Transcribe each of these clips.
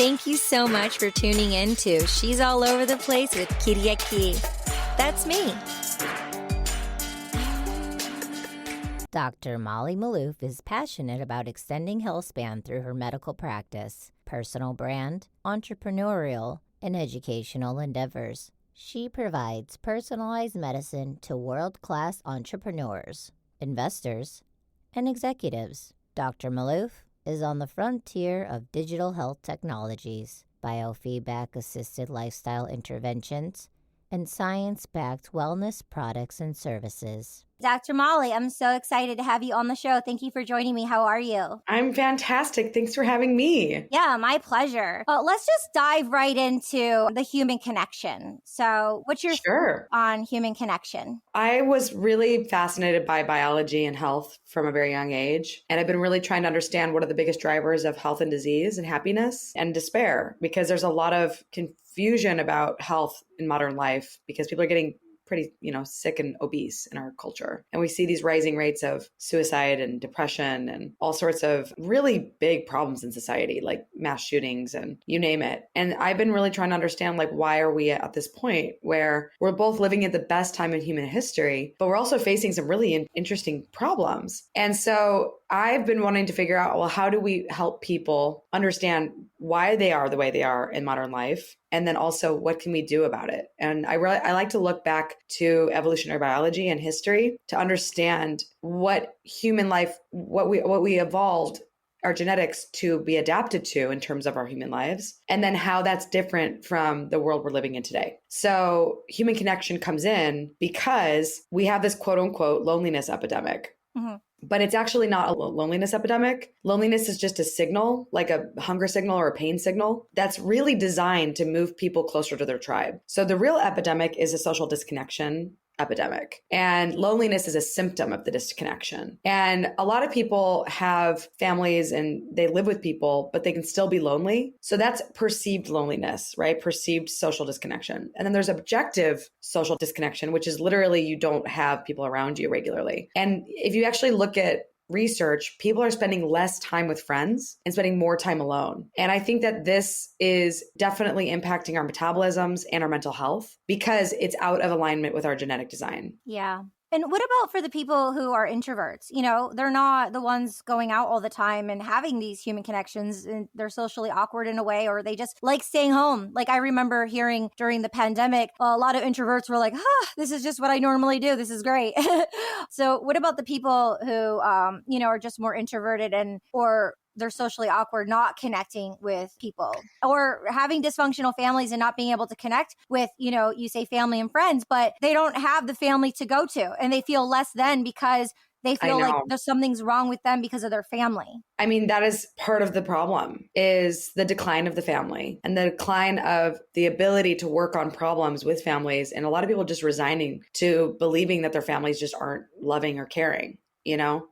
Thank you so much for tuning in to She's All Over the Place with Kiriaki. That's me. Dr. Molly Maloof is passionate about extending healthspan through her medical practice, personal brand, entrepreneurial, and educational endeavors. She provides personalized medicine to world-class entrepreneurs, investors, and executives. Dr. Maloof is on the frontier of digital health technologies, biofeedback-assisted lifestyle interventions, and science-backed wellness products and services. Dr. Molly, I'm so excited to have you on the show. Thank you for joining me. How are you? I'm fantastic. Thanks for having me. Yeah, my pleasure. Let's just dive right into the human connection. So what's your Sure. on human connection? I was really fascinated by biology and health from a very young age. And I've been really trying to understand what are the biggest drivers of health and disease and happiness and despair, because there's a lot of confusion about health in modern life because people are getting pretty, sick and obese in our culture. And we see these rising rates of suicide and depression and all sorts of really big problems in society, like mass shootings and you name it. And I've been really trying to understand, why are we at this point where we're both living at the best time in human history, but we're also facing some really interesting problems. And so I've been wanting to figure out, well, how do we help people understand why they are the way they are in modern life? And then also, what can we do about it? And I like to look back to evolutionary biology and history to understand what human life, what we evolved our genetics to be adapted to in terms of our human lives, and then how that's different from the world we're living in today. So human connection comes in because we have this quote unquote loneliness epidemic. Mm-hmm. But it's actually not a loneliness epidemic. Loneliness is just a signal, like a hunger signal or a pain signal, that's really designed to move people closer to their tribe. So the real epidemic is a social disconnection epidemic. And loneliness is a symptom of the disconnection. And a lot of people have families and they live with people, but they can still be lonely. So that's perceived loneliness, right? Perceived social disconnection. And then there's objective social disconnection, which is literally you don't have people around you regularly. And if you actually look at research, people are spending less time with friends and spending more time alone. And I think that this is definitely impacting our metabolisms and our mental health because it's out of alignment with our genetic design. Yeah. And what about for the people who are introverts? They're not the ones going out all the time and having these human connections, and they're socially awkward in a way, or they just like staying home. Like I remember hearing during the pandemic, a lot of introverts were like, this is just what I normally do. This is great. So what about the people who, are just more introverted or they're socially awkward, not connecting with people, or having dysfunctional families and not being able to connect with, you say family and friends, but they don't have the family to go to and they feel less than because they feel like there's something's wrong with them because of their family. I mean, that is part of the problem, is the decline of the family and the decline of the ability to work on problems with families. And a lot of people just resigning to believing that their families just aren't loving or caring.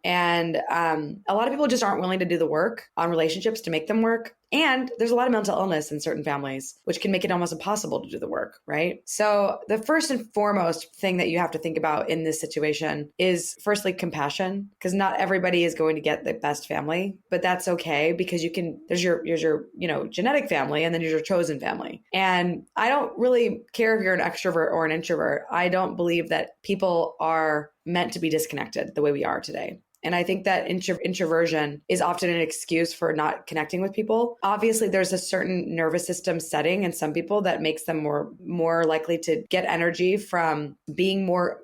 And a lot of people just aren't willing to do the work on relationships to make them work. And there's a lot of mental illness in certain families, which can make it almost impossible to do the work, right? So the first and foremost thing that you have to think about in this situation is firstly compassion, because not everybody is going to get the best family, but that's okay because there's your genetic family and then there's your chosen family. And I don't really care if you're an extrovert or an introvert. I don't believe that people are meant to be disconnected the way we are today. And I think that introversion is often an excuse for not connecting with people. Obviously, there's a certain nervous system setting in some people that makes them more likely to get energy from being more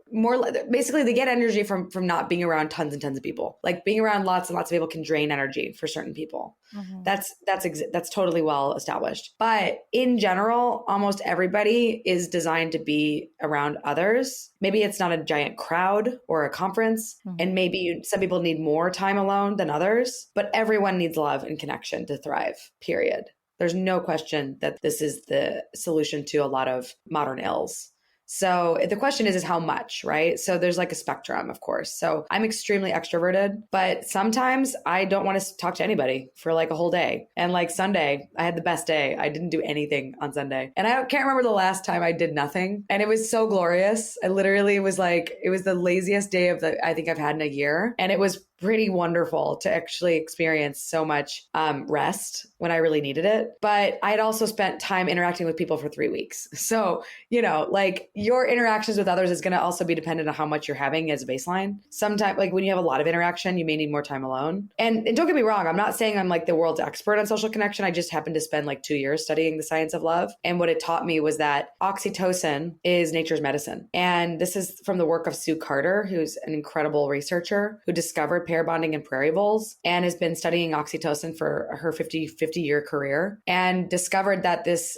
basically they get energy from not being around tons and tons of people. Like being around lots and lots of people can drain energy for certain people. Mm-hmm. That's totally well established. But in general, almost everybody is designed to be around others. Maybe it's not a giant crowd or a conference, mm-hmm. and maybe some people need more time alone than others, but everyone needs love and connection to thrive, period. There's no question that this is the solution to a lot of modern ills. So the question is how much, right? So there's like a spectrum, of course. So I'm extremely extroverted, but sometimes I don't want to talk to anybody for like a whole day. And like Sunday, I had the best day. I didn't do anything on Sunday. And I can't remember the last time I did nothing. And it was so glorious. I literally was like, it was the laziest day I think I've had in a year. And it was pretty wonderful to actually experience so much rest when I really needed it. But I'd also spent time interacting with people for 3 weeks. So, like your interactions with others is going to also be dependent on how much you're having as a baseline. Sometimes, like when you have a lot of interaction, you may need more time alone. And don't get me wrong, I'm not saying I'm like the world's expert on social connection. I just happened to spend like 2 years studying the science of love. And what it taught me was that oxytocin is nature's medicine. And this is from the work of Sue Carter, who's an incredible researcher who discovered pair bonding in prairie voles and has been studying oxytocin for her 50-year career, and discovered that this,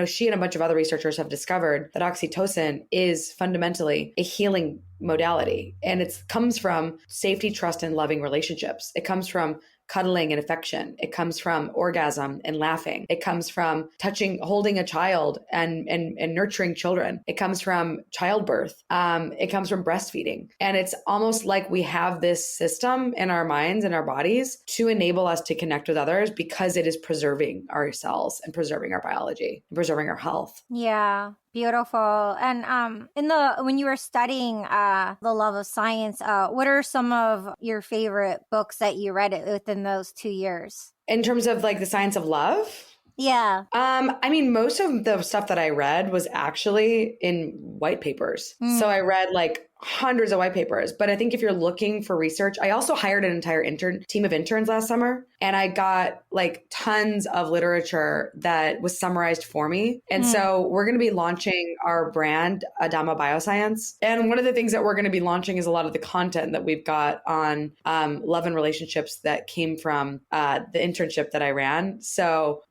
she and a bunch of other researchers have discovered that oxytocin is fundamentally a healing modality. And it comes from safety, trust, and loving relationships. It comes from cuddling and affection. It comes from orgasm and laughing. It comes from holding a child and nurturing children. It comes from childbirth. It comes from breastfeeding. And it's almost like we have this system in our minds and our bodies to enable us to connect with others because it is preserving our cells and preserving our biology and preserving our health. Yeah. Beautiful. And when you were studying the love of science, what are some of your favorite books that you read within those 2 years? In terms of like the science of love? Yeah. Most of the stuff that I read was actually in white papers. So I read like hundreds of white papers. But I think if you're looking for research, I also hired an entire team of interns last summer. And I got like tons of literature that was summarized for me. And so we're going to be launching our brand, Adama Bioscience. And one of the things that we're going to be launching is a lot of the content that we've got on love and relationships that came from the internship that I ran. So,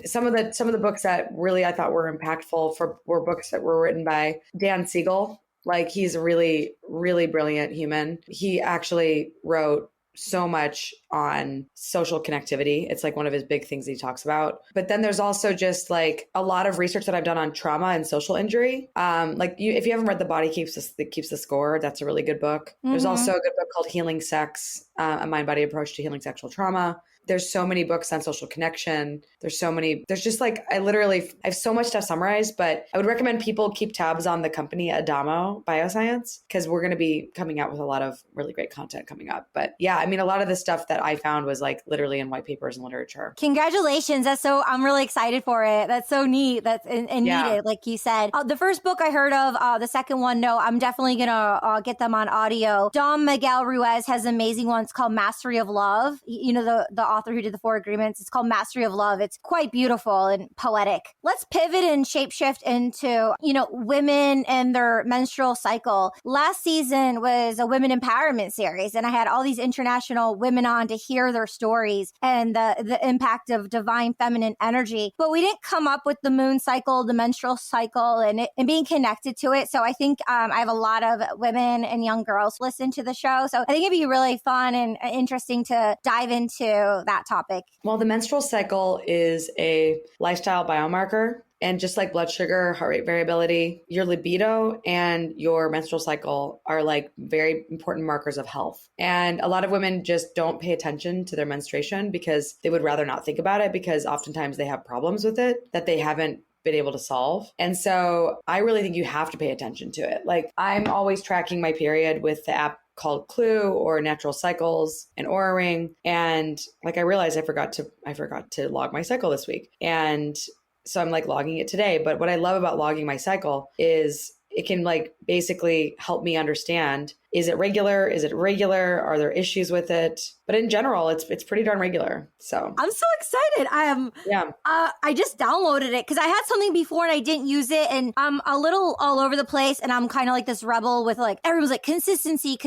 some of the books that really I thought were impactful were books that were written by Dan Siegel. Like he's a really, really brilliant human. He actually wrote so much on social connectivity. It's like one of his big things he talks about. But then there's also just like a lot of research that I've done on trauma and social injury. If you haven't read The Body Keeps the Score, that's a really good book. There's also a good book called Healing Sex, a mind-body approach to healing sexual trauma. There's so many books on social connection. There's just like, I have so much stuff summarized, but I would recommend people keep tabs on the company Adamo Bioscience, because we're going to be coming out with a lot of really great content coming up. But yeah, a lot of the stuff that I found was like literally in white papers and literature. Congratulations. I'm really excited for it. That's so neat. That's and needed, like you said. The first book I heard of, the second one, no, I'm definitely going to get them on audio. Dom Miguel Ruiz has an amazing one. It's called Mastery of Love. The author who did the 4 Agreements. It's called Mastery of Love. It's quite beautiful and poetic. Let's pivot and shapeshift into, women and their menstrual cycle. Last season was a women empowerment series, and I had all these international women on to hear their stories and the impact of divine feminine energy. But we didn't come up with the moon cycle, the menstrual cycle, and being connected to it. So I think I have a lot of women and young girls listen to the show. So I think it'd be really fun and interesting to dive into that topic. Well, the menstrual cycle is a lifestyle biomarker. And just like blood sugar, heart rate variability, your libido and your menstrual cycle are like very important markers of health. And a lot of women just don't pay attention to their menstruation because they would rather not think about it, because oftentimes they have problems with it that they haven't been able to solve. And so I really think you have to pay attention to it. Like I'm always tracking my period with the app called Clue or Natural Cycles and Oura Ring. And like I realized I forgot to log my cycle this week. And so I'm like logging it today. But what I love about logging my cycle is it can like basically help me understand, is it regular? Is it irregular? Are there issues with it? But in general, it's pretty darn regular. So I'm so excited. I just downloaded it because I had something before and I didn't use it, and I'm a little all over the place, and I'm kind of like this rebel with like everyone's like consistency,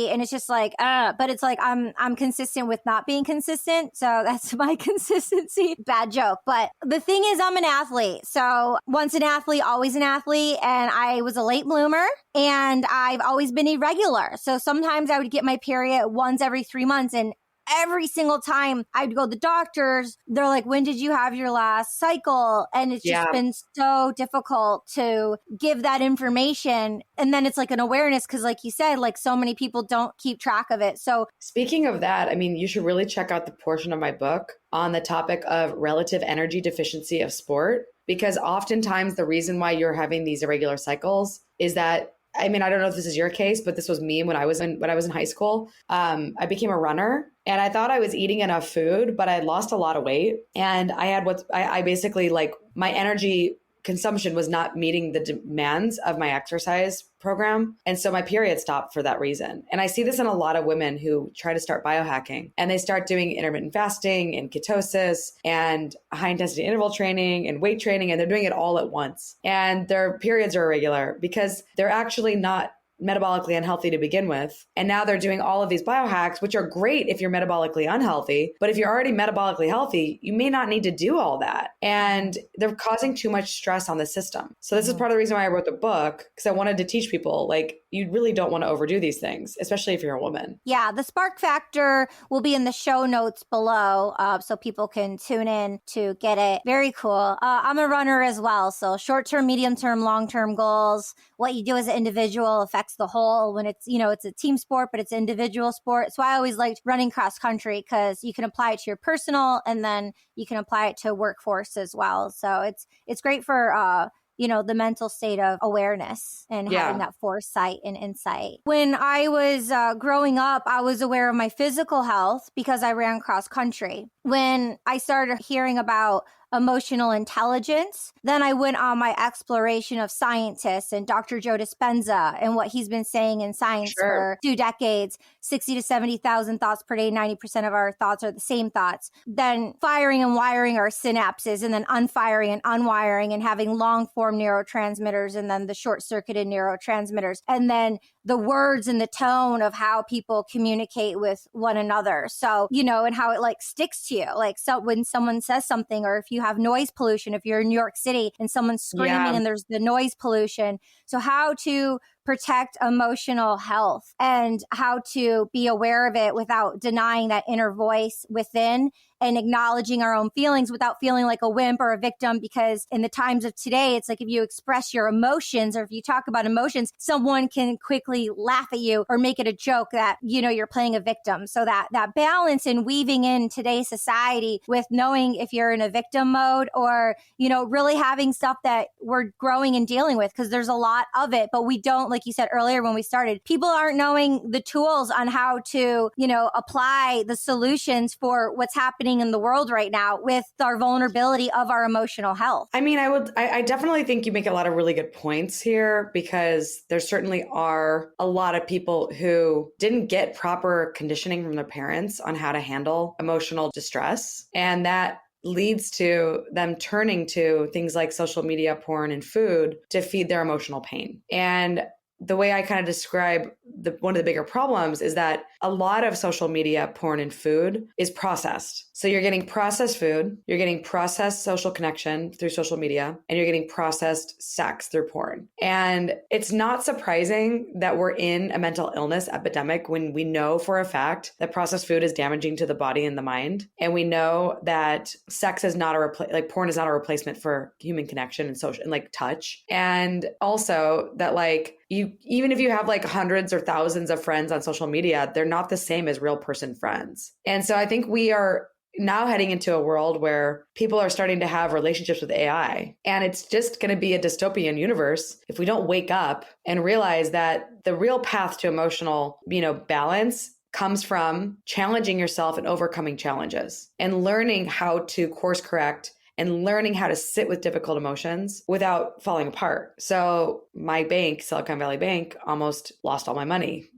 and it's just like but it's like I'm consistent with not being consistent, so that's my consistency. Bad joke, but the thing is, I'm an athlete, so once an athlete, always an athlete, and I was a late bloomer, and I've always been irregular. So sometimes I would get my period once every 3 months, and every single time I'd go to the doctors, they're like, when did you have your last cycle? And it's just been so difficult to give that information. And then it's like an awareness because like you said, like so many people don't keep track of it. So speaking of that, I mean, you should really check out the portion of my book on the topic of relative energy deficiency of sport, because oftentimes the reason why you're having these irregular cycles is that, I mean, I don't know if this is your case, but this was me when I was in high school. I became a runner and I thought I was eating enough food, but I had lost a lot of weight. And I had I basically like my energy consumption was not meeting the demands of my exercise program. And so my period stopped for that reason. And I see this in a lot of women who try to start biohacking and they start doing intermittent fasting and ketosis and high intensity interval training and weight training. And they're doing it all at once. And their periods are irregular because they're actually not metabolically unhealthy to begin with. And now they're doing all of these biohacks, which are great if you're metabolically unhealthy. But if you're already metabolically healthy, you may not need to do all that. And they're causing too much stress on the system. So this is part of the reason why I wrote the book, because I wanted to teach people, like, you really don't want to overdo these things, especially if you're a woman. Yeah, the Spark Factor will be in the show notes below, so people can tune in to get it. Very cool. I'm a runner as well. So short-term, medium-term, long-term goals. What you do as an individual affects the whole. When it's, it's a team sport, but it's an individual sport. So I always liked running cross country because you can apply it to your personal and then you can apply it to workforce as well. So it's great for the mental state of awareness and having that foresight and insight. When I was growing up, I was aware of my physical health because I ran cross country. When I started hearing about emotional intelligence, then I went on my exploration of scientists and Dr. Joe Dispenza and what he's been saying in science for 2 decades, 60 to 70,000 thoughts per day, 90% of our thoughts are the same thoughts. Then firing and wiring our synapses and then unfiring and unwiring and having long form neurotransmitters and then the short circuited neurotransmitters. And then the words and the tone of how people communicate with one another. So, and how it like sticks to you. Like, so when someone says something, or if you have noise pollution, if you're in New York City and someone's screaming and there's the noise pollution. So how to protect emotional health and how to be aware of it without denying that inner voice within and acknowledging our own feelings without feeling like a wimp or a victim. Because in the times of today, it's like if you express your emotions or if you talk about emotions, someone can quickly laugh at you or make it a joke that, you're playing a victim. So that balance in weaving in today's society with knowing if you're in a victim mode or, really having stuff that we're growing and dealing with, because there's a lot of it, but we don't, like you said earlier when we started, people aren't knowing the tools on how to, apply the solutions for what's happening in the world right now with our vulnerability of our emotional health. I mean, I definitely think you make a lot of really good points here, because there certainly are a lot of people who didn't get proper conditioning from their parents on how to handle emotional distress. And that leads to them turning to things like social media, porn, and food to feed their emotional pain. And the way I kind of describe one of the bigger problems is that a lot of social media, porn, and food is processed. So you're getting processed food, you're getting processed social connection through social media, and you're getting processed sex through porn. And it's not surprising that we're in a mental illness epidemic when we know for a fact that processed food is damaging to the body and the mind. And we know that sex is not porn is not a replacement for human connection and social and like touch. And also that even if you have like hundreds or thousands of friends on social media, they're not the same as real person friends. And so I think we are now heading into a world where people are starting to have relationships with AI. And it's just going to be a dystopian universe if we don't wake up and realize that the real path to emotional, balance comes from challenging yourself and overcoming challenges and learning how to course correct and learning how to sit with difficult emotions without falling apart. So my bank, Silicon Valley Bank, almost lost all my money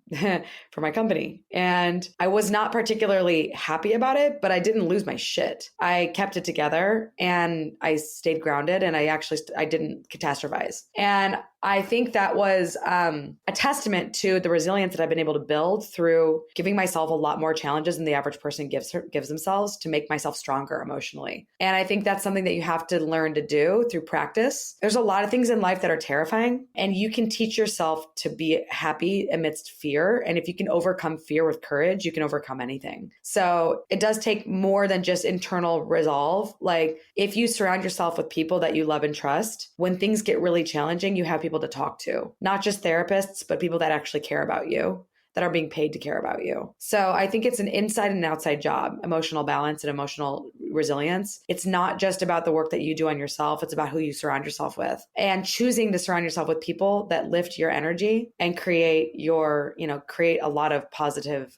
for my company. And I was not particularly happy about it, but I didn't lose my shit. I kept it together and I stayed grounded and I didn't catastrophize. And I think that was a testament to the resilience that I've been able to build through giving myself a lot more challenges than the average person gives themselves to make myself stronger emotionally. And I think that's something that you have to learn to do through practice. There's a lot of things in life that are terrifying, and you can teach yourself to be happy amidst fear. And if you can overcome fear with courage, you can overcome anything. So it does take more than just internal resolve. Like if you surround yourself with people that you love and trust, when things get really challenging, you have people to talk to, not just therapists, but people that actually care about you, that are being paid to care about you. So I think it's an inside and outside job, emotional balance and emotional resilience. It's not just about the work that you do on yourself. It's about who you surround yourself with, and choosing to surround yourself with people that lift your energy and create a lot of positive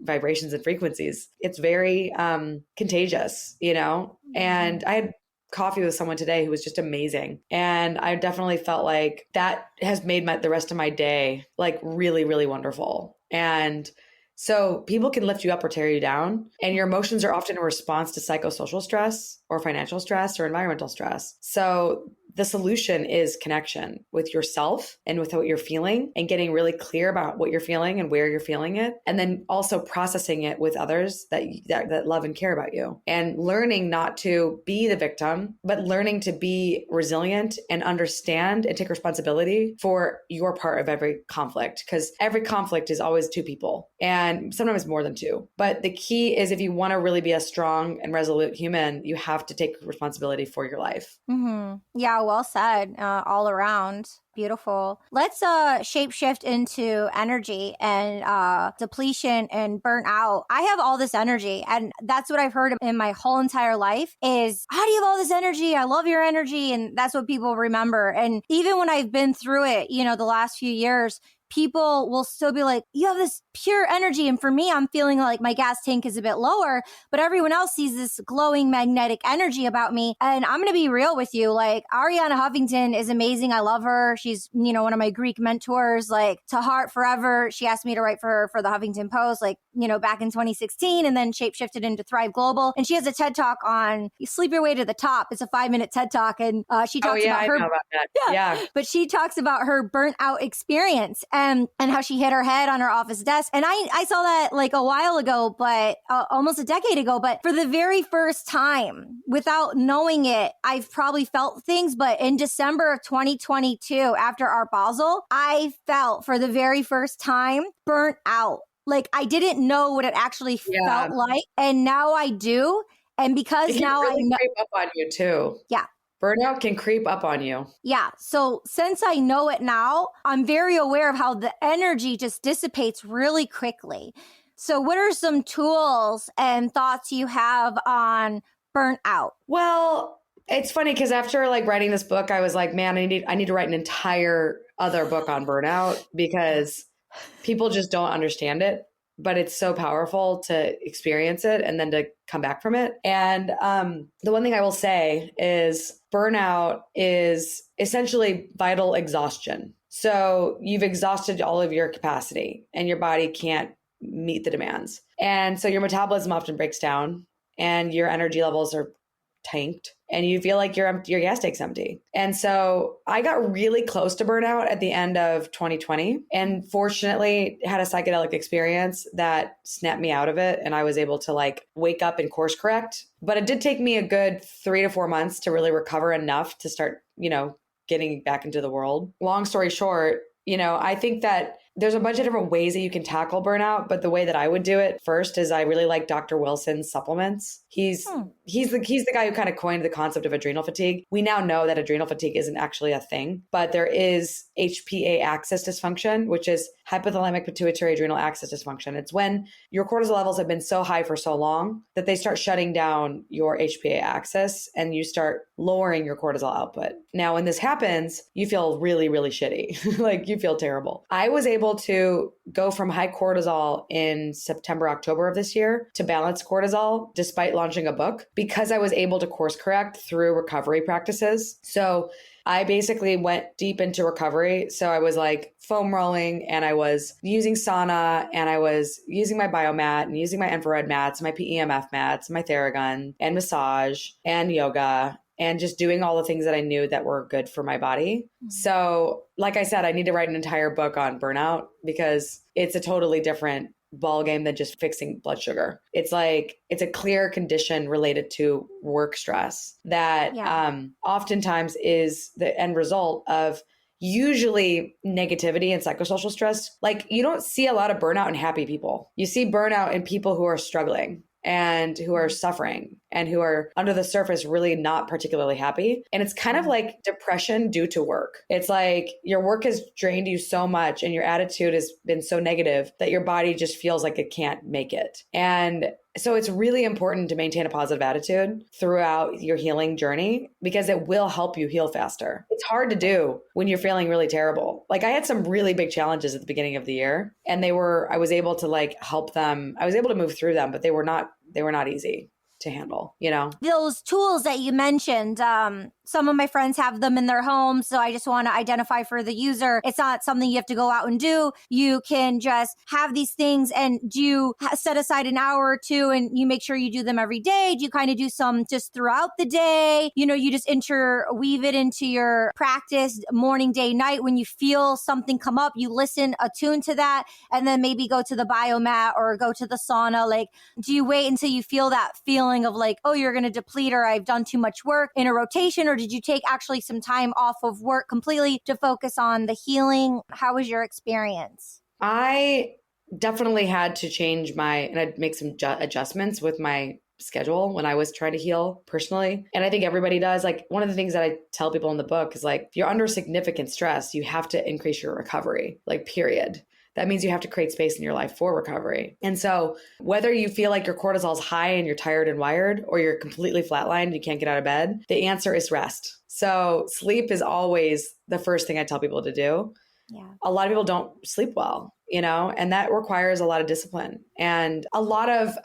vibrations and frequencies. It's very contagious, and I had coffee with someone today who was just amazing. And I definitely felt like that has made the rest of my day like really, really wonderful. And so people can lift you up or tear you down. And your emotions are often a response to psychosocial stress or financial stress or environmental stress. So the solution is connection with yourself and with what you're feeling, and getting really clear about what you're feeling and where you're feeling it. And then also processing it with others that love and care about you, and learning not to be the victim, but learning to be resilient and understand and take responsibility for your part of every conflict. Because every conflict is always two people, and sometimes more than two. But the key is, if you want to really be a strong and resolute human, you have to take responsibility for your life. Mm-hmm. Yeah, well said. All around. Beautiful. Let's shapeshift into energy and depletion and burnout. I have all this energy, and that's what I've heard in my whole entire life is, how do you have all this energy? I love your energy. And that's what people remember. And even when I've been through it, the last few years, people will still be like, you have this pure energy. And for me, I'm feeling like my gas tank is a bit lower, but everyone else sees this glowing magnetic energy about me. And I'm going to be real with you. Like, Ariana Huffington is amazing. I love her. She's, one of my Greek mentors, like, to heart forever. She asked me to write for her for the Huffington Post, like, back in 2016, and then shapeshifted into Thrive Global. And she has a TED Talk on Sleep Your Way to the Top. It's a 5-minute TED Talk. And she talks about her. I know about that. Yeah. But she talks about her burnt out experience and how she hit her head on her office desk. And I saw that like a while ago, but almost a decade ago. But for the very first time, without knowing it, I've probably felt things. But in December of 2022, after our Basel, I felt for the very first time burnt out. Like, I didn't know what it actually felt like. And now I do. And because now really I know. Creep up on you too. Yeah. Burnout can creep up on you. Yeah. So since I know it now, I'm very aware of how the energy just dissipates really quickly. So what are some tools and thoughts you have on burnout? Well, it's funny because after like writing this book, I was like, man, I need to write an entire other book on burnout, because people just don't understand it. But it's so powerful to experience it and then to come back from it. And the one thing I will say is burnout is essentially vital exhaustion. So you've exhausted all of your capacity and your body can't meet the demands. And so your metabolism often breaks down and your energy levels are tanked and you feel like your gas tank's empty. And so I got really close to burnout at the end of 2020 and fortunately had a psychedelic experience that snapped me out of it. And I was able to like wake up and course correct. But it did take me a good 3 to 4 months to really recover enough to start, getting back into the world. Long story short, I think that there's a bunch of different ways that you can tackle burnout, but the way that I would do it first is I really like Dr. Wilson's supplements. He's the guy who kind of coined the concept of adrenal fatigue. We now know that adrenal fatigue isn't actually a thing, but there is HPA axis dysfunction, which is hypothalamic pituitary adrenal axis dysfunction. It's when your cortisol levels have been so high for so long that they start shutting down your HPA axis and you start lowering your cortisol output. Now, when this happens, you feel really, really shitty. Like you feel terrible. I was able to go from high cortisol in September, October of this year to balanced cortisol despite launching a book because I was able to course correct through recovery practices. So I basically went deep into recovery. So I was like foam rolling and I was using sauna and I was using my biomat and using my infrared mats, my PEMF mats, my Theragun and massage and yoga and just doing all the things that I knew that were good for my body. So like I said, I need to write an entire book on burnout because it's a totally different ball game than just fixing blood sugar. It's like, it's a clear condition related to work stress that oftentimes is the end result of usually negativity and psychosocial stress. Like you don't see a lot of burnout in happy people. You see burnout in people who are struggling and who are suffering and who are under the surface really not particularly happy. And it's kind of like depression due to work. It's like your work has drained you so much and your attitude has been so negative that your body just feels like it can't make it. And so it's really important to maintain a positive attitude throughout your healing journey because it will help you heal faster. It's hard to do when you're feeling really terrible. Like I had some really big challenges at the beginning of the year and I was able to like help them. I was able to move through them, but they were not easy to handle, you know? Those tools that you mentioned, some of my friends have them in their homes. So I just want to identify for the user. It's not something you have to go out and do. You can just have these things and do you set aside an hour or two and you make sure you do them every day? Do you kind of do some just throughout the day? You know, you just interweave it into your practice morning, day, night. When you feel something come up, you listen, attune to that, and then maybe go to the biomat or go to the sauna. Like, do you wait until you feel that feeling of like, oh, you're going to deplete or I've done too much work in a rotation? Or did you take actually some time off of work completely to focus on the healing? How was your experience? I definitely had to change and I'd make some adjustments with my schedule when I was trying to heal personally. And I think everybody does. Like one of the things that I tell people in the book is like, if you're under significant stress, you have to increase your recovery, like period. That means you have to create space in your life for recovery. And so whether you feel like your cortisol is high and you're tired and wired, or you're completely flatlined and you can't get out of bed, the answer is rest. So sleep is always the first thing I tell people to do. Yeah. A lot of people don't sleep well, you know, and that requires a lot of discipline and a lot of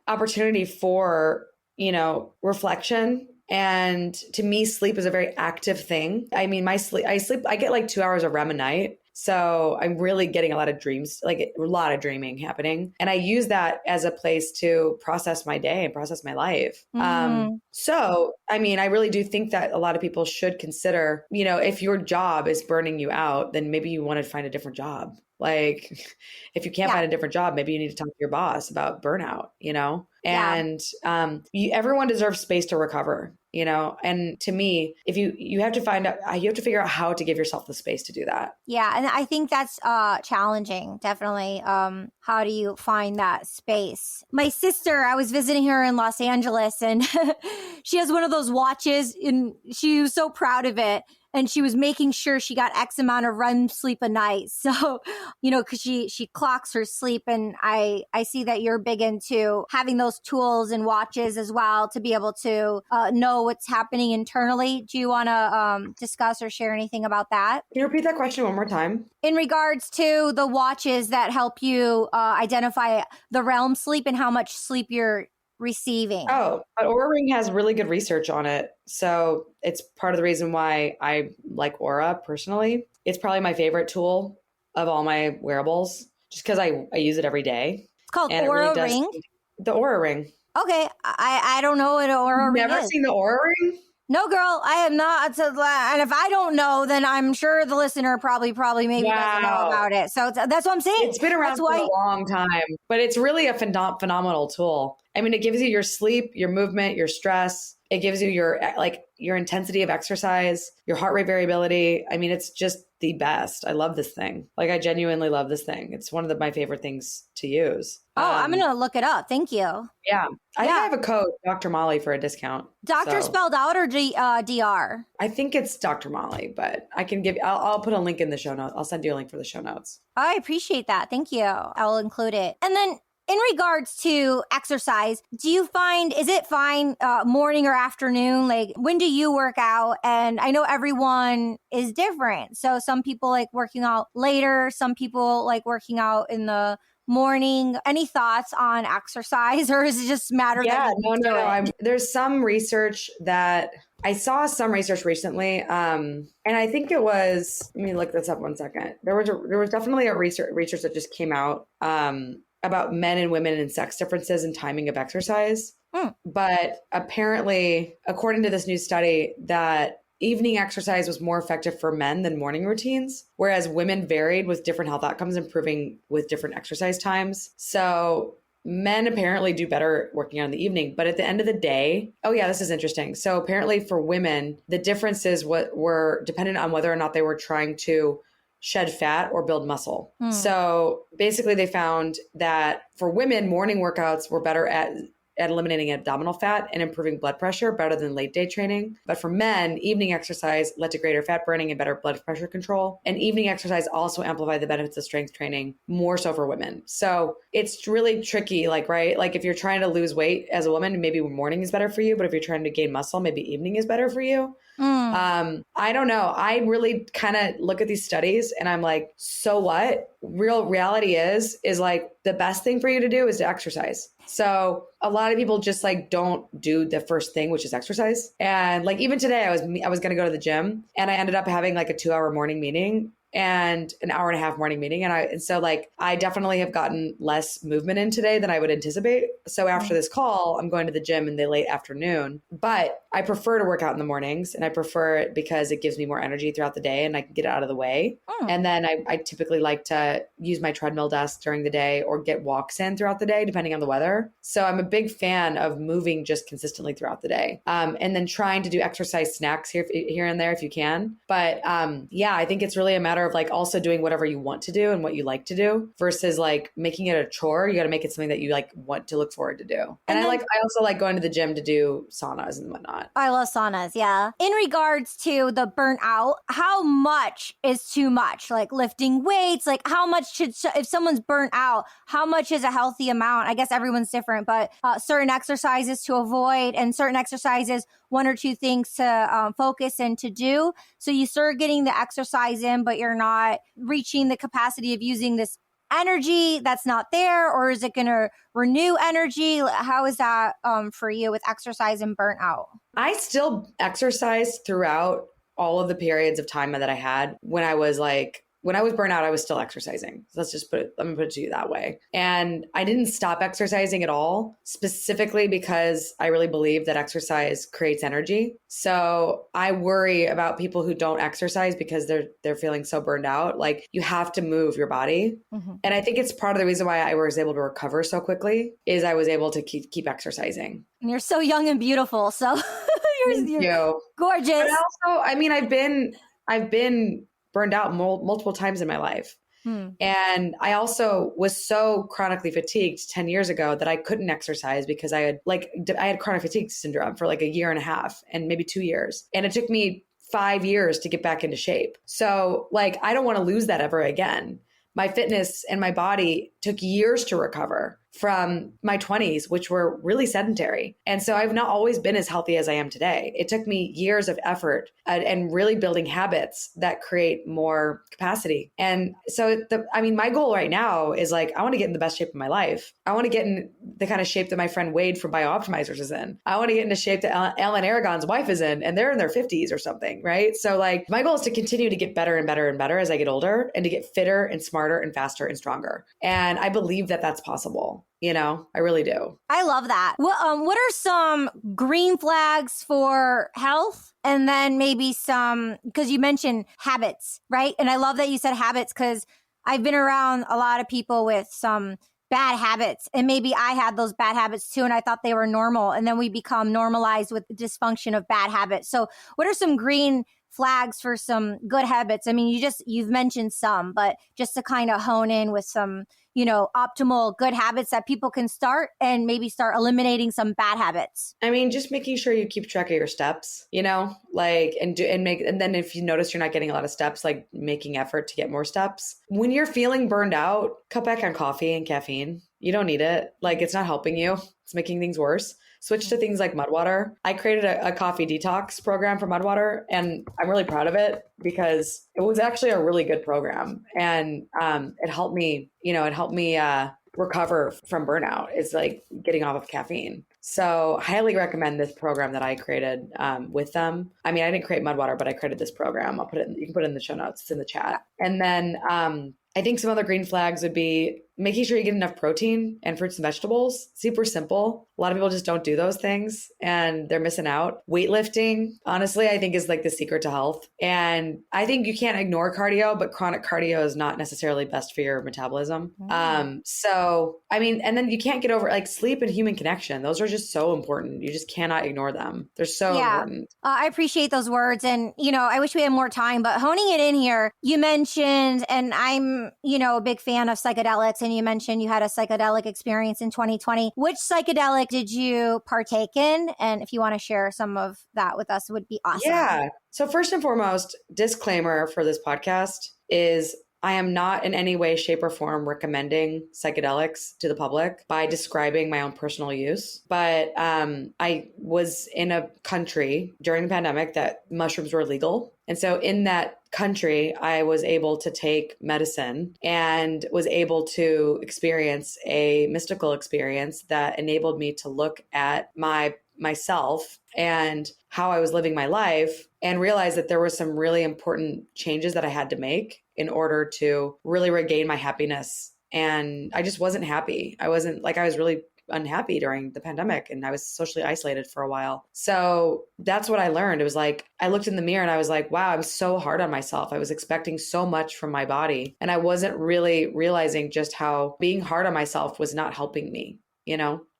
opportunity for, you know, reflection. And to me, sleep is a very active thing. I mean, I get like 2 hours of REM a night. So I'm really getting a lot of dreams, like a lot of dreaming happening. And I use that as a place to process my day and process my life. So, I mean, I really do think that a lot of people should consider, you know, if your job is burning you out, then maybe you want to find a different job. Like if you can't find a different job, maybe you need to talk to your boss about burnout, you know, and everyone deserves space to recover, you know, and to me, if you have to figure out how to give yourself the space to do that. Yeah. And I think that's challenging. Definitely. How do you find that space? My sister, I was visiting her in Los Angeles and she has one of those watches and she was so proud of it. And she was making sure she got X amount of REM sleep a night. So, you know, because she clocks her sleep. And I see that you're big into having those tools and watches as well to be able to know what's happening internally. Do you want to discuss or share anything about that? Can you repeat that question one more time? In regards to the watches that help you identify the REM sleep and how much sleep you're receiving. Oh, but Oura Ring has really good research on it. So it's part of the reason why I like Oura personally. It's probably my favorite tool of all my wearables just because I use it every day. It's called Oura Ring? The Oura Ring. Okay. I don't know what an Oura Ring is. Never seen the Oura Ring? No, girl, I have not. And if I don't know, then I'm sure the listener probably maybe doesn't know about it. So that's what I'm saying. It's been around for a long time, but it's really a phenomenal tool. I mean, it gives you your sleep, your movement, your stress. It gives you your intensity of exercise, your heart rate variability. I mean, it's just the best. I love this thing. Like, I genuinely love this thing. It's one of my favorite things to use. Oh, I'm going to look it up. Thank you. Yeah. I think I have a code, Dr. Molly, for a discount. Doctor spelled out or DR? I think it's Dr. Molly, but I can I'll put a link in the show notes. I'll send you a link for the show notes. I appreciate that. Thank you. I'll include it. And then in regards to exercise, is it fine morning or afternoon? Like, when do you work out? And I know everyone is different. So some people like working out later. Some people like working out in the morning. Any thoughts on exercise, or is it just matter? Yeah, no. There's some research that I saw recently. And I think it was, let me look this up one second. There was definitely a research that just came out, about men and women and sex differences in timing of exercise. But apparently, according to this new study, that evening exercise was more effective for men than morning routines, whereas women varied with different health outcomes, improving with different exercise times. So men apparently do better working out in the evening, but at the end of the day, oh yeah, this is interesting. So apparently for women, the differences were dependent on whether or not they were trying to shed fat or build muscle. So basically they found that for women, morning workouts were better at eliminating abdominal fat and improving blood pressure better than late day training. But for men, evening exercise led to greater fat burning and better blood pressure control. And evening exercise also amplified the benefits of strength training more so for women. So it's really tricky, like, right? Like if you're trying to lose weight as a woman, maybe morning is better for you. But if you're trying to gain muscle, maybe evening is better for you. I don't know. I really kind of look at these studies and I'm like, so what? Real reality is like the best thing for you to do is to exercise. So a lot of people just like don't do the first thing, which is exercise. And like even today, I was going to go to the gym and I ended up having like a 2-hour morning meeting and an hour and a half morning meeting. And so like, I definitely have gotten less movement in today than I would anticipate. So after this call, I'm going to the gym in the late afternoon, but I prefer to work out in the mornings and I prefer it because it gives me more energy throughout the day and I can get it out of the way. And then I typically like to use my treadmill desk during the day or get walks in throughout the day, depending on the weather. So I'm a big fan of moving just consistently throughout the day. And then trying to do exercise snacks here and there if you can. But yeah, I think it's really a matter of like also doing whatever you want to do and what you like to do versus like making it a chore. You got to make it something that you like want to look forward to do. And I also like going to the gym to do saunas and whatnot. I love saunas. Yeah. In regards to the burnout, how much is too much? Like lifting weights, like how much if someone's burnt out, how much is a healthy amount? I guess everyone's different, but certain exercises to avoid and certain exercises, 1 or 2 things to focus and to do. So you start getting the exercise in, but you're not reaching the capacity of using this energy that's not there, or is it going to renew energy? How is that for you with exercise and burnout? I still exercise throughout all of the periods of time that I had when I was burnt out, I was still exercising. So let me put it to you that way. And I didn't stop exercising at all, specifically because I really believe that exercise creates energy. So I worry about people who don't exercise because they're feeling so burned out. Like you have to move your body. And I think it's part of the reason why I was able to recover so quickly is I was able to keep exercising. And you're so young and beautiful. So you're gorgeous. But also, I mean, I've been burned out multiple times in my life. And I also was so chronically fatigued 10 years ago that I couldn't exercise because I had chronic fatigue syndrome for like a year and a half and maybe 2 years. And it took me 5 years to get back into shape. So like, I don't want to lose that ever again. My fitness and my body took years to recover from my 20s, which were really sedentary. And so I've not always been as healthy as I am today. It took me years of effort and really building habits that create more capacity. And so my goal right now is like, I want to get in the best shape of my life. I want to get in the kind of shape that my friend Wade from Biooptimizers is in. I want to get into shape that Ellen Aragon's wife is in, and they're in their 50s or something, right? So like my goal is to continue to get better and better and better as I get older and to get fitter and smarter and faster and stronger. And I believe that that's possible. I really do. I love that. What are some green flags for health? And then maybe some, because you mentioned habits, right? And I love that you said habits because I've been around a lot of people with some bad habits. And maybe I had those bad habits too. And I thought they were normal. And then we become normalized with the dysfunction of bad habits. So what are some green flags for some good habits? I mean, you've mentioned some, but just to kind of hone in with some, optimal good habits that people can start and maybe start eliminating some bad habits. I mean, just making sure you keep track of your steps, and then if you notice you're not getting a lot of steps, like making effort to get more steps. When you're feeling burned out, cut back on coffee and caffeine. You don't need it. Like it's not helping you. It's making things worse. Switch to things like Mudwater. I created a coffee detox program for Mudwater, and I'm really proud of it because it was actually a really good program, and it helped me. Recover from burnout. It's like getting off of caffeine. So highly recommend this program that I created with them. I mean, I didn't create Mudwater, but I created this program. You can put it in the show notes. It's in the chat. And then I think some other green flags would be making sure you get enough protein and fruits and vegetables. Super simple. A lot of people just don't do those things and they're missing out. Weightlifting, honestly, I think is like the secret to health. And I think you can't ignore cardio, but chronic cardio is not necessarily best for your metabolism. So, I mean, and then you can't get over like sleep and human connection. Those are just so important. You just cannot ignore them. They're so important. I appreciate those words. And, I wish we had more time, but honing it in here, you mentioned, and I'm, a big fan of psychedelics, and you mentioned you had a psychedelic experience in 2020. Which psychedelic did you partake in? And if you want to share some of that with us, it would be awesome. Yeah. So first and foremost, disclaimer for this podcast is I am not in any way, shape, or form recommending psychedelics to the public by describing my own personal use. But I was in a country during the pandemic that mushrooms were legal. And so in that country, I was able to take medicine and was able to experience a mystical experience that enabled me to look at myself and how I was living my life and realize that there were some really important changes that I had to make in order to really regain my happiness. And I just wasn't happy. I was really unhappy during the pandemic and I was socially isolated for a while. So that's what I learned. It was like, I looked in the mirror and I was like, wow, I'm so hard on myself. I was expecting so much from my body. And I wasn't really realizing just how being hard on myself was not helping me,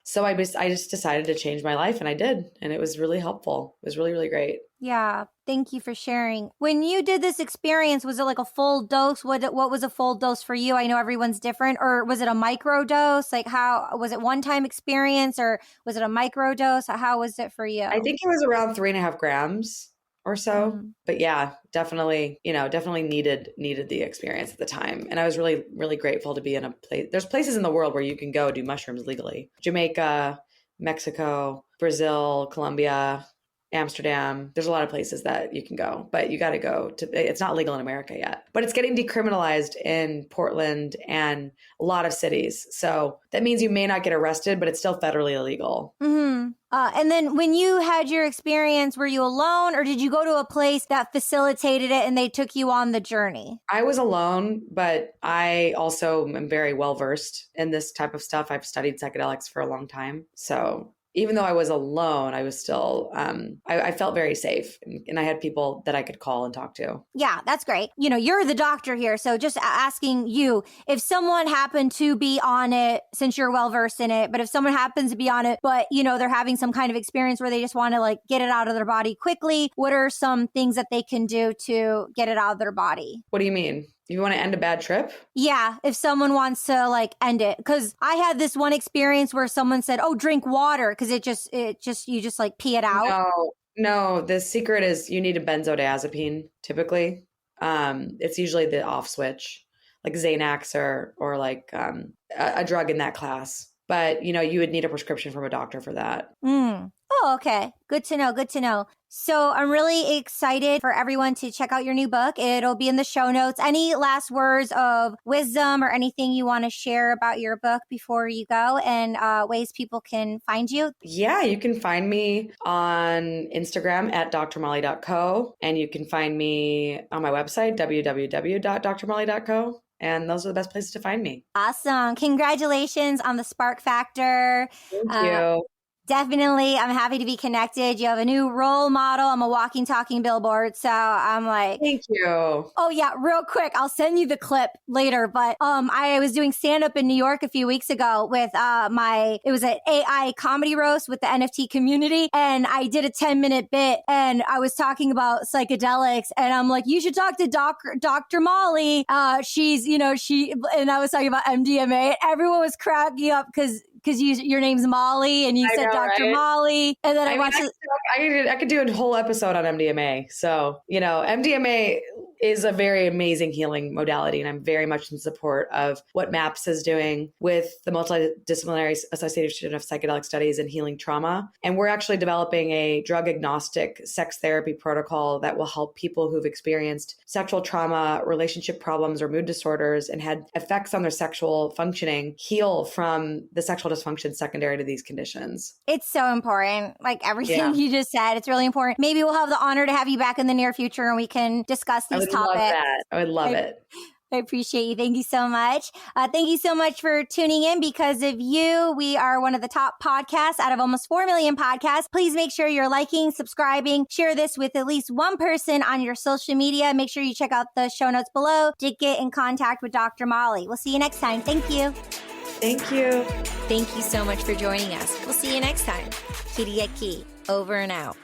So I just decided to change my life and I did. And it was really helpful. It was really, really great. Yeah. Thank you for sharing. When you did this experience, was it like a full dose? What was a full dose for you? I know everyone's different. Or was it a micro dose? Like how, was it one-time experience or was it a micro dose? How was it for you? I think it was around 3.5 grams or so. But yeah, definitely needed the experience at the time. And I was really, really grateful to be in a place. There's places in the world where you can go do mushrooms legally. Jamaica, Mexico, Brazil, Colombia, Amsterdam. There's a lot of places that you can go, but you got to go to, it's not legal in America yet, but it's getting decriminalized in Portland and a lot of cities. So that means you may not get arrested, but it's still federally illegal. And then when you had your experience, were you alone or did you go to a place that facilitated it and they took you on the journey? I was alone, but I also am very well versed in this type of stuff. I've studied psychedelics for a long time. So even though I was alone, I was still, I felt very safe and I had people that I could call and talk to. Yeah, that's great. You're the doctor here. So just asking you, if someone happened to be on it, since you're well-versed in it, but if someone happens to be on it, but, they're having some kind of experience where they just want to like get it out of their body quickly, what are some things that they can do to get it out of their body? What do you mean? You want to end a bad trip? Yeah, if someone wants to like end it. Because I had this one experience where someone said, oh, drink water because you just like pee it out. No, the secret is you need a benzodiazepine typically. It's usually the off switch, like Xanax or like a drug in that class. But, you would need a prescription from a doctor for that. Oh, okay. Good to know. Good to know. So I'm really excited for everyone to check out your new book. It'll be in the show notes. Any last words of wisdom or anything you want to share about your book before you go and ways people can find you? Yeah, you can find me on Instagram at drmolly.co. And you can find me on my website, www.drmolly.co. And those are the best places to find me. Awesome. Congratulations on the Spark Factor. Thank you. Definitely. I'm happy to be connected. You have a new role model. I'm a walking, talking billboard. So I'm like, thank you. Oh yeah. Real quick. I'll send you the clip later. But, I was doing stand up in New York a few weeks ago with, it was an AI comedy roast with the NFT community. And I did a 10-minute bit and I was talking about psychedelics and I'm like, you should talk to Dr. Molly. She's, and I was talking about MDMA. Everyone was cracking up because your name's Molly and you said Dr. Right? Molly. And then I could do a whole episode on MDMA. So, MDMA is a very amazing healing modality. And I'm very much in support of what MAPS is doing with the Multidisciplinary Association of Psychedelic Studies and Healing Trauma. And we're actually developing a drug agnostic sex therapy protocol that will help people who've experienced sexual trauma, relationship problems, or mood disorders and had effects on their sexual functioning heal from the sexual dysfunction secondary to these conditions. It's so important. Like everything you just said, it's really important. Maybe we'll have the honor to have you back in the near future and we can discuss these topics. I would love it. I appreciate you. Thank you so much. Thank you so much for tuning in. Because of you, we are one of the top podcasts out of almost 4 million podcasts. Please make sure you're liking, subscribing, share this with at least one person on your social media. Make sure you check out the show notes below to get in contact with Dr. Molly. We'll see you next time. Thank you. Thank you. Thank you so much for joining us. We'll see you next time. Kiriaki, over and out.